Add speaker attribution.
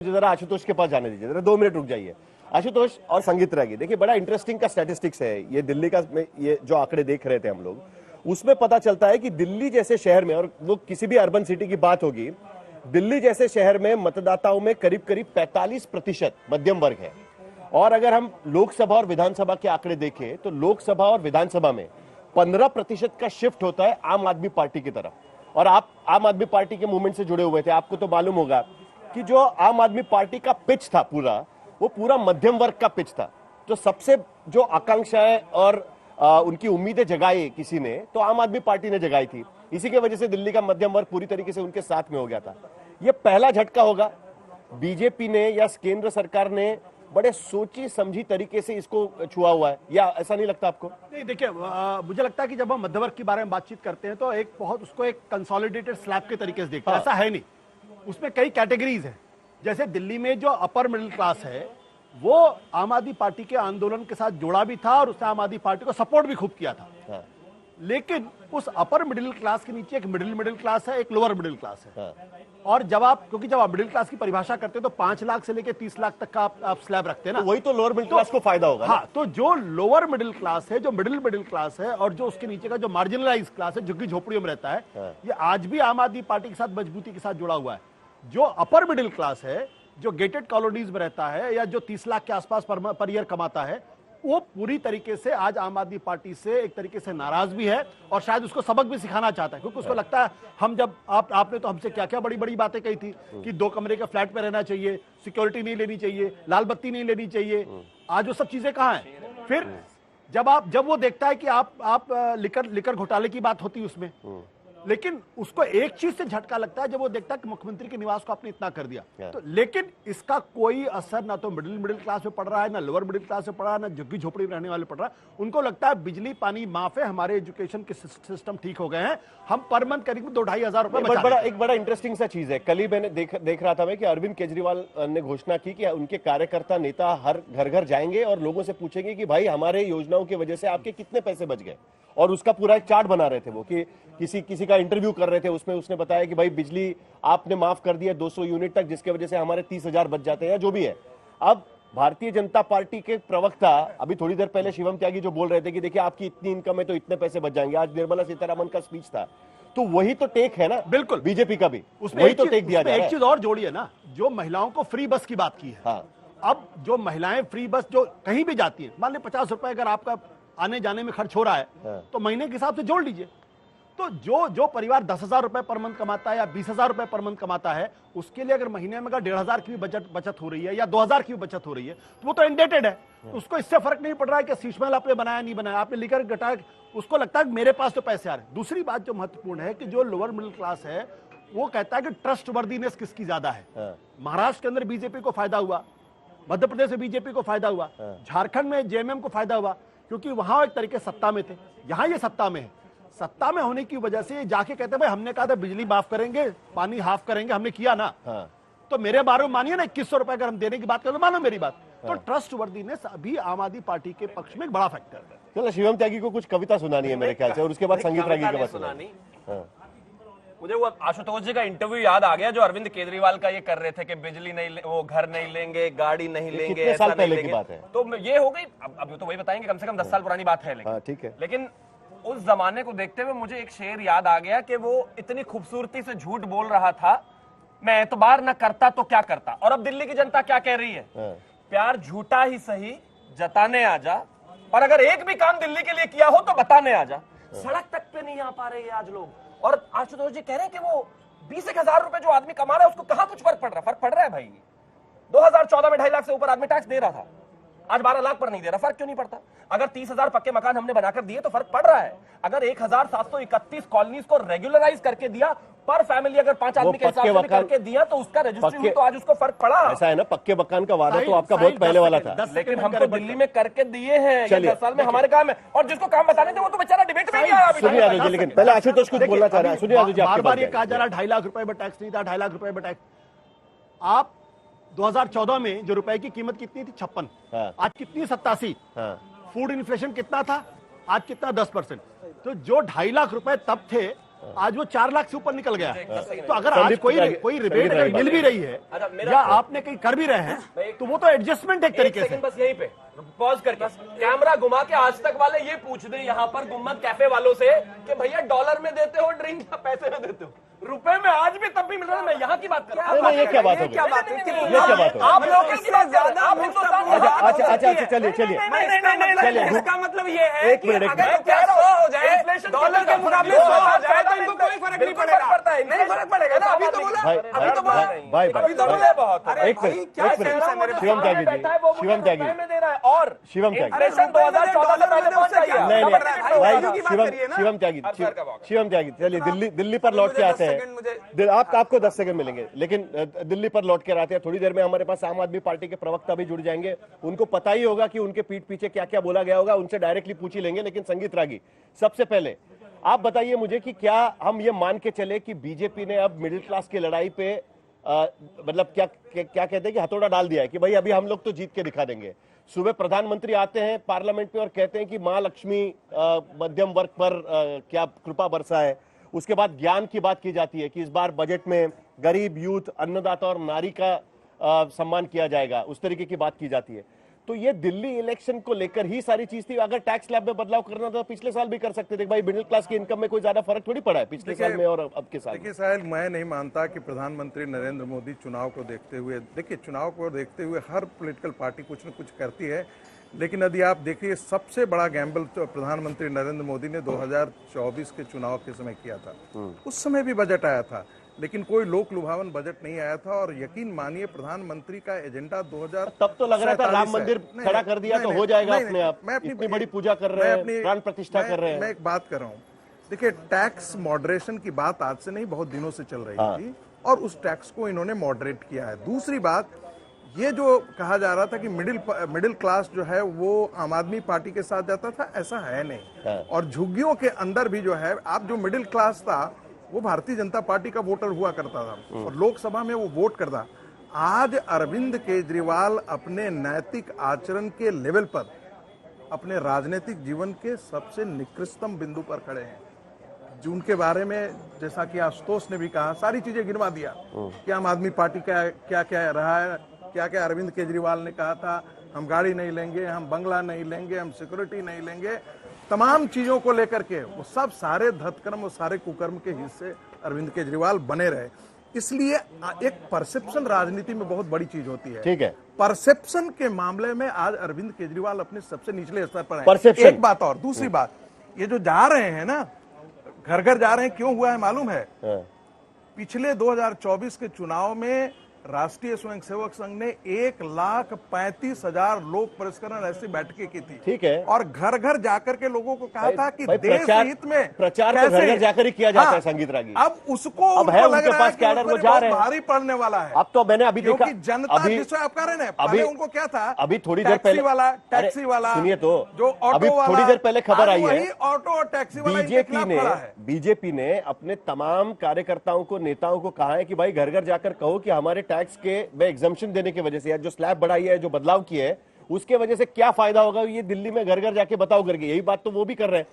Speaker 1: जरा आशुतोष के पास जाने दीजिए, जरा 2 मिनट रुक जाइए। आशुतोष और संगीत रागी, देखिए बड़ा इंटरेस्टिंग का स्टैटिस्टिक्स है ये दिल्ली का, ये जो आंकड़े देख रहे थे हम लोग, उसमें पता चलता है कि दिल्ली जैसे शहर में, और वो किसी भी अर्बन सिटी की बात होगी, दिल्ली जैसे शहर में मतदाताओं में करीब करीब 45% मध्यम वर्ग है। और अगर हम लोकसभा और विधानसभा के आंकड़े देखें तो लोकसभा और विधानसभा में 15% का शिफ्ट होता है आम आदमी पार्टी की तरफ। और आप आम आदमी पार्टी के मूवमेंट से जुड़े हुए थे, आपको तो मालूम होगा कि जो आम आदमी पार्टी का पिच था पूरा, वो पूरा मध्यम वर्ग का पिच था। तो सबसे जो आकांक्षाएं और उनकी उम्मीदें जगाई किसी ने, तो आम आदमी पार्टी ने जगाई थी। इसी की वजह से दिल्ली का मध्यम वर्ग पूरी तरीके से उनके साथ में हो गया था। ये पहला झटका होगा। बीजेपी ने या केंद्र सरकार ने बड़े सोची समझी तरीके से इसको छुआ हुआ है, या ऐसा नहीं लगता आपको?
Speaker 2: नहीं, देखिए मुझे लगता है कि जब हम मध्य वर्ग के बारे में बातचीत करते हैं तो उसको एक कंसोलिडेटेड स्लैब के तरीके से देखते हैं। ऐसा है नहीं, उसमें कई कैटेगरीज हैं। जैसे दिल्ली में जो अपर मिडिल क्लास है वो आम आदमी पार्टी के आंदोलन के साथ जुड़ा भी था और उसने आम आदमी पार्टी को सपोर्ट भी खूब किया था। लेकिन उस अपर मिडिल क्लास के नीचे एक मिडिल क्लास है, एक लोअर मिडिल क्लास है। और जब आप मिडिल क्लास की परिभाषा करते हैं तो 5 लाख से लेकर 30 लाख तक का आप स्लैब रखते हैं ना,
Speaker 1: तो वही तो लोअर मिडिल क्लास को फायदा होगा।
Speaker 2: हाँ, तो जो लोअर मिडिल क्लास है, जो मिडिल क्लास है, और जो उसके नीचे का जो मार्जिनलाइज क्लास है, झुग्गी झोपड़ियों में रहता है, ये आज भी आम आदमी पार्टी के साथ मजबूती के साथ जुड़ा हुआ है। जो अपर मिडिल क्लास है, जो गेटेड कॉलोनीज में रहता है या जो 30 लाख के आसपास पर ईयर कमाता है, वो पूरी तरीके से आज आम आदमी पार्टी से एक तरीके से नाराज भी है और शायद उसको सबक भी सिखाना चाहता है। क्योंकि उसको लगता है हम जब आपने तो हमसे क्या क्या बड़ी बड़ी बातें कही थी कि 2 कमरे के फ्लैट में रहना चाहिए, सिक्योरिटी नहीं लेनी चाहिए, लाल बत्ती नहीं लेनी चाहिए। आज वो सब चीजें कहां हैं? फिर जब वो देखता है कि आप लिकर घोटाले की बात होती है उसमें, लेकिन उसको एक चीज से झटका लगता है जब वो देखता है कि मुख्यमंत्री के निवास को आपने इतना कर दिया। तो लेकिन इसका कोई असर ना तो मिडिल क्लास में पड़ रहा है, ना लोअर मिडिल क्लास में पड़ रहा है, ना झुग्गी झोपड़ी में रहने वाले पड़ रहा है। उनको लगता है बिजली पानी माफ है, हमारे एजुकेशन के सिस्टम ठीक हो गए हैं, हम पर मंथ करीब 2-2.5 हजार रुपए।
Speaker 1: एक बड़ा इंटरेस्टिंग सा चीज है, कल ही मैंने देख रहा था मैं कि अरविंद केजरीवाल ने घोषणा की कि उनके कार्यकर्ता नेता हर घर जाएंगे और लोगों से पूछेंगे कि भाई हमारे योजनाओं की वजह से आपके कितने पैसे बच गए। और उसका पूरा एक चार्ट बना रहे थे वो, कि किसी का इंटरव्यू कर रहे थे, उसमें उसने बताया कि भाई बिजली आपने माफ कर दिया 200 यूनिट तक, जिसके वजह से हमारे 30,000 बच जाते हैं, या जो भी है। अब भारतीय जनता पार्टी के प्रवक्ता अभी थोड़ी देर पहले शिवम त्यागी जो बोल रहे थे कि देखिए आपकी इतनी इनकम है तो इतने पैसे बच जाएंगे, आज निर्मला सीतारमण का स्पीच था, तो वही तो टेक है ना।
Speaker 2: बिल्कुल,
Speaker 1: बीजेपी का भी
Speaker 2: उसमें
Speaker 1: वही तो टेक दिया जा रहा है।
Speaker 2: एक चीज और जोड़ी है ना, जो महिलाओं को फ्री बस की बात की है।
Speaker 1: हाँ।
Speaker 2: अब जो महिलाएं फ्री बस जो कहीं भी जाती है, मान ली 50 रुपए अगर आपका आने जाने में खर्च हो रहा है तो महीने के हिसाब से जोड़ लीजिए। तो जो परिवार 10,000 रुपए पर मंथ कमाता है या 20,000 रुपए पर मंथ कमाता है, उसके लिए अगर महीने में अगर 1,500 की भी बचत हो रही है या 2,000 की भी बचत हो रही है, तो वो तो इंडेटेड है। तो उसको इससे फर्क नहीं पड़ रहा है कि शीश महल आपने बनाया नहीं बनाया, आपने लिकर घटाया, उसको लगता है कि मेरे पास तो पैसे आ रहे हैं। दूसरी बात जो महत्वपूर्ण है कि जो लोअर मिडिल क्लास है वो कहता है कि ट्रस्ट वर्दीनेस किसकी ज्यादा है। महाराष्ट्र के अंदर बीजेपी को फायदा हुआ, मध्य प्रदेश में बीजेपी को फायदा हुआ, झारखंड में जेएमएम को फायदा हुआ, क्योंकि वहां एक तरीके सत्ता में थे, यहां ये सत्ता में है। सत्ता में होने की वजह से जाके कहते हैं भाई हमने कहा था बिजली माफ करेंगे, पानी हाफ करेंगे, हमने किया ना। तो मेरे बारे में मानिए ना, 2100 रुपए अगर हम देने की बात करें तो मानो मेरी बात। तो ट्रस्ट वर्दीनेस अभी आम आदमी पार्टी के पक्ष में एक बड़ा फैक्टर है।
Speaker 1: चलो शिवम त्यागी को कुछ कविता सुनानी है मेरे ख्याल से, और उसके बाद संगीत रागी की बात सुनानी।
Speaker 3: मुझे वो आशुतोष जी का इंटरव्यू याद आ गया जो अरविंद केजरीवाल का ये कर रहे थे कि बिजली नहीं, वो घर नहीं लेंगे, गाड़ी नहीं लेंगे,
Speaker 1: कितने साल पहले की बात है?
Speaker 3: तो ये हो गई, अब तो वही बताएंगे, कम से कम 10 साल पुरानी बात है। लेकिन
Speaker 1: ठीक है,
Speaker 3: लेकिन उस जमाने को देखते हुए मुझे एक शेर याद आ गया कि वो इतनी खूबसूरती से झूठ बोल रहा था, मैं एतबार न करता तो क्या करता। और अब दिल्ली की जनता क्या कह रही है? प्यार झूठा ही सही जताने आजा, और अगर एक भी काम दिल्ली के लिए किया हो तो बताने आजा। सड़क तक पे नहीं आ पा रहे हैं आज लोग। और आशुतोष जी कह रहे हैं कि वो 20,000 रुपए जो आदमी कमा रहा है उसको कहां कुछ फर्क पड़ रहा है? फर्क पड़ रहा है भाई। 2014 में 2.5 लाख से ऊपर आदमी टैक्स दे रहा था, आज 12 लाख पर नहीं दे रहा। फर्क क्यों नहीं पड़ता? अगर 30,000 पक्के मकान हमने बनाकर दिए तो फर्क पड़ रहा है। अगर 1,731 कॉलोनीज को रेगुलराइज करके दिया, पर फैमिली अगर 5 आदमी के हिसाब से करके दिया तो उसका रजिस्ट्री हुई, तो आज उसको फर्क पड़ा।
Speaker 1: ऐसा है ना, पक्के मकान का वादा तो आपका बहुत पहले वाला था,
Speaker 3: लेकिन हम तो दिल्ली में करके दिए हैं। 10 साल में हमारे काम है, और जिसको काम बताने थे वो तो बेचारा डिबेट में नहीं आया।
Speaker 1: सुनिए यादव जी, लेकिन पहले आशुतोष कुछ बोलना चाह रहा है। सुनिए यादव जी,
Speaker 2: बार बार ये कहा जा रहा 2.5 लाख रुपए में टैक्स नहीं था, 2.5 लाख रुपए में टैक्स। आप 2014 में जो रुपए की कीमत कितनी थी? 56। आज कितनी? 87। फूड इन्फ्लेशन कितना था? आज कितना? 10%। तो जो 2.5 लाख रुपए तब थे आज वो 4 लाख से ऊपर निकल गया है। तो अगर आज
Speaker 1: संदीप
Speaker 2: कोई
Speaker 1: संदीप
Speaker 2: रिबेट अगर मिल भी रही है
Speaker 3: अच्छा, मेरा-
Speaker 2: या आपने कहीं कर भी रहे हैं तो वो तो एडजस्टमेंट एक तरीके से।
Speaker 3: सेकंड बस यहीं पे पॉज करके कैमरा घुमा के आज तक वाले ये पूछ दे यहाँ पर गुम्मत कैफे वालों से कि भैया डॉलर में देते हो ड्रिंक या पैसे में देते हो? रुपए में आज भी तब भी मिल रहा है। मैं यहाँ की बात कर रहा हूँ।
Speaker 1: नहीं, ये क्या बात हो गई?
Speaker 3: क्या बात है?
Speaker 1: ये क्या बात हो?
Speaker 3: आप लोग की बात कर रहे हैं। आप हिंदुस्तान की बात
Speaker 1: अच्छा अच्छा अच्छा, चलिए चलिए चलिए,
Speaker 4: इसका मतलब ये है
Speaker 1: एक
Speaker 4: कि
Speaker 1: मिनट, एक
Speaker 4: अगर
Speaker 1: मिनट।
Speaker 4: क्या 100 हो जाए
Speaker 3: इन्फ्लेशन
Speaker 4: डॉलर के मुकाबले 100 हो जाए तो इनको कोई फर्क नहीं
Speaker 3: बिल्कुल
Speaker 4: पड़ेगा।
Speaker 3: फर्क पड़ता है।
Speaker 4: नहीं फर्क पड़ेगा ना। अभी तो बोला,
Speaker 1: भाई
Speaker 4: अभी तो बोला,
Speaker 1: भाई
Speaker 4: अभी तो
Speaker 1: भाई
Speaker 4: बोला
Speaker 3: बहुत
Speaker 4: अरे
Speaker 1: एक
Speaker 4: भाई,
Speaker 1: मिनट,
Speaker 4: क्या
Speaker 1: एक मिनट।
Speaker 4: सेंस है मेरे
Speaker 1: शिवम त्यागी जी,
Speaker 3: बैठा है वो
Speaker 1: शिवम त्यागी
Speaker 3: रुपए में दे रहा है और
Speaker 1: शिवम त्यागी।
Speaker 3: इन्फ्लेशन 2014 से पहले पहुंच जाएगा।
Speaker 1: नहीं
Speaker 4: डबल रेट
Speaker 1: नहीं
Speaker 4: भाई,
Speaker 1: भाई
Speaker 4: की बात
Speaker 1: शिवम
Speaker 4: करिए ना।
Speaker 1: शिवम त्यागी
Speaker 4: सर का वक्त।
Speaker 1: शिवम त्यागी, चलिए दिल्ली पर लौट के
Speaker 4: मुझे
Speaker 1: आते
Speaker 4: 10
Speaker 1: हैं।
Speaker 4: सेकंड मुझे-
Speaker 1: आपको 10 सेकंड मिलेंगे, लेकिन दिल्ली पर लौट कर आते हैं। थोड़ी देर में हमारे पास आम आदमी पार्टी के प्रवक्ता भी जुड़ जाएंगे। उनको पता ही होगा कि उनके पीठ पीछे क्या क्या बोला गया होगा, उनसे डायरेक्टली पूछ ही लेंगे। लेकिन संगीत रागी, सबसे पहले आप बताइए मुझे कि क्या हम ये मान के चले कि बीजेपी ने अब मिडिल क्लास की लड़ाई पे मतलब क्या क्या कहते हैं कि हथौड़ा डाल दिया है कि भाई अभी हम लोग तो जीत के दिखा देंगे। सुबह प्रधानमंत्री आते हैं पार्लियामेंट में और कहते हैं कि मां लक्ष्मी मध्यम वर्ग पर क्या कृपा बरसा है। उसके बाद ज्ञान की बात की जाती है कि इस बार बजट में गरीब, यूथ, अन्नदाता और नारी का सम्मान किया जाएगा, उस तरीके की बात की जाती है। तो ये दिल्ली इलेक्शन को लेकर ही सारी चीज थी। अगर टैक्स स्लैब में बदलाव करना था पिछले साल भी कर सकते थे भाई। मिडिल क्लास की इनकम में कोई ज्यादा फर्क थोड़ी पड़ा है पिछले साल में और अब के साल में।
Speaker 5: देखिए साहिल, मैं नहीं मानता कि प्रधानमंत्री नरेंद्र मोदी चुनाव को देखते हुए, देखिए चुनाव को देखते हुए हर पॉलिटिकल पार्टी कुछ न कुछ करती है। लेकिन यदि आप देखिए, सबसे बड़ा गैम्बल तो प्रधानमंत्री नरेंद्र मोदी ने 2024 के चुनाव के समय किया था। उस समय भी बजट आया था, लेकिन कोई लोक लुभावन बजट नहीं आया था। और यकीन मानिए, प्रधानमंत्री का एजेंडा 2000
Speaker 1: तब तो लग रहा था राम मंदिर खड़ा कर दिया तो हो जाएगा अपने आप।
Speaker 5: मैं अपनी
Speaker 1: इतनी बड़ी पूजा कर रहे हैं, प्राण प्रतिष्ठा कर रहे हैं।
Speaker 5: मैं एक बात कर रहा हूँ, देखिए टैक्स मॉडरेशन की बात आज से नहीं, बहुत दिनों से चल रही थी और उस टैक्स को इन्होंने मॉडरेट किया है। दूसरी बात, ये जो कहा जा रहा था कि मिडिल क्लास जो है वो आम आदमी पार्टी के साथ जाता था, ऐसा है नहीं। और झुग्गियों के अंदर भी जो है, आप जो मिडिल क्लास था वो भारतीय जनता पार्टी का वोटर हुआ करता था और लोकसभा में वो वोट करता। आज अरविंद केजरीवाल अपने नैतिक आचरण के लेवल पर अपने राजनीतिक जीवन के सबसे निकृष्टतम बिंदु पर खड़े हैं। जिनके बारे में, जैसा कि आशुतोष ने भी कहा, सारी चीजें गिनवा दिया कि आम आदमी पार्टी का क्या क्या रहा है, क्या क्या अरविंद केजरीवाल ने कहा था, हम गाड़ी नहीं लेंगे, हम बंगला नहीं लेंगे, हम सिक्योरिटी नहीं लेंगे, तमाम चीजों को लेकर के वो सब सारे धतकर्म और सारे कुकर्म के हिस्से अरविंद केजरीवाल बने रहे। इसलिए एक परसेप्शन राजनीति में बहुत बड़ी चीज होती है।
Speaker 1: ठीक है,
Speaker 5: परसेप्शन के मामले में आज अरविंद केजरीवाल अपने सबसे निचले स्तर पर हैं।
Speaker 1: परसेप्शन।
Speaker 5: एक बात और, दूसरी बात, ये जो जा रहे हैं ना, घर घर जा रहे हैं, क्यों हुआ है मालूम है? पिछले 2024 के चुनाव में राष्ट्रीय स्वयंसेवक संघ ने 1,35,000 लोक परिष्करण ऐसी बैठकें की थी।
Speaker 1: ठीक है।
Speaker 5: और घर घर जाकर के लोगों को कहा था कि
Speaker 1: भाई
Speaker 5: देश हित में
Speaker 1: प्रचार तो घर घर जाकर ही किया जाता है संगीत रागी।
Speaker 5: अब उसको
Speaker 1: अब है
Speaker 5: उनको लग
Speaker 1: उनके
Speaker 5: रहा
Speaker 1: पास
Speaker 5: कि
Speaker 1: कैडर,
Speaker 5: उस
Speaker 1: वो
Speaker 5: पर
Speaker 1: जा
Speaker 5: बहुत
Speaker 1: रहे हैं।
Speaker 5: भारी पड़ने वाला है।
Speaker 1: अब तो मैंने अभी देखा,
Speaker 5: क्योंकि जनता जिससे आप कह रहे हैं, पहले उनको क्या था,
Speaker 1: अभी थोड़ी देर पहले
Speaker 5: टैक्सी वाला,
Speaker 1: सुनिए तो,
Speaker 5: जो ऑटो
Speaker 1: अभी
Speaker 5: वाला,
Speaker 1: थोड़ी देर पहले खबर आई
Speaker 5: वही
Speaker 1: है
Speaker 5: ऑटो और टैक्सी वाला इनके खिलाफ खड़ा है।
Speaker 1: बीजेपी ने अपने तमाम कार्यकर्ताओं को, नेताओं को कहा है कि भाई घर घर जाकर कहो कि हमारे टैक्स के में एग्जम्पशन देने की वजह से, या जो स्लैब बढ़ाई है, जो बदलाव किए है, उसके वजह से क्या फायदा होगा, ये दिल्ली में घर घर जाके बताओ करके। यही बात तो वो भी कर रहे हैं।